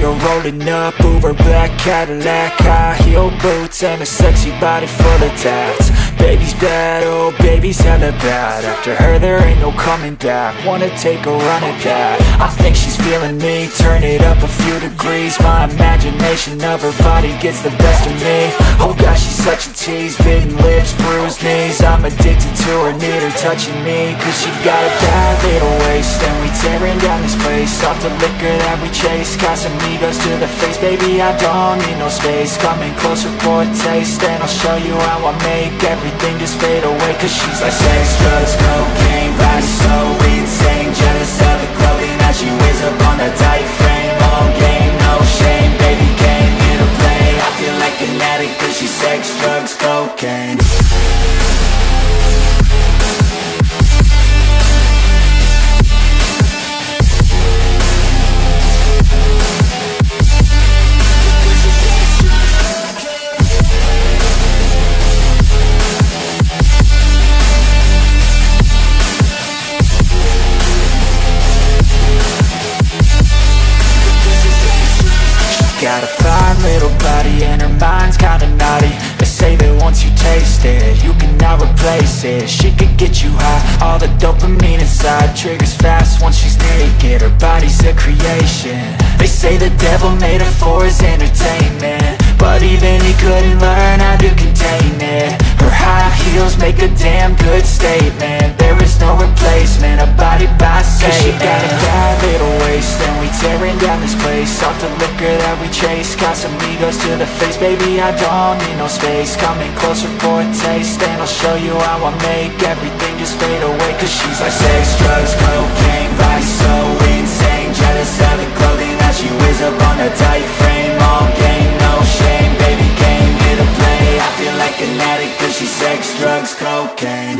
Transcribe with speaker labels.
Speaker 1: her rolling up, Uber black Cadillac, high heel boots and a sexy body full of tats. Baby's bad, oh baby's hella bad. After her there ain't no coming back. Wanna take a run at that. I think she's feeling me, turn it up a few degrees. My imagination of her body gets the best of me. Oh gosh, she's such a tease, bitten lips, bruised knees. I'm addicted to her, need her touching me, cause she got a bad little waist. And we tearing down this place, off the liquor that we chase. Casamigos to the face, baby I don't need no space. Coming closer for a taste, and I'll show you how I make everything just fade away. Cause she's like sex, drugs, cocaine, body so insane. Jealous of the clothing that she wears up on a tight frame. All game, no shame, baby came here to play. I feel like an addict cause she's sex, drugs, cocaine. Got a fine little body and her mind's kinda naughty. They say that once you taste it, you cannot replace it. She could get you high, all the dopamine inside triggers fast once she's naked. Her body's a creation. They say the devil made her for his entertainment, but even he couldn't learn how to contain it. Her high heels make a damn good statement. There is no replacement, a body by Satan. Cause she got a bad little waist, and we tearing down this place. Off the liquor that we chase, Casamigos to the face, baby I don't need no space. Coming closer for a taste, and I'll show you how I make everything just fade away. Cause she's like sex, drugs, cocaine, body so insane. Jealous of the clothing that she wears up on a tight frame. All game, no shame, baby came here to play. I feel like an addict cause she's sex, drugs, cocaine.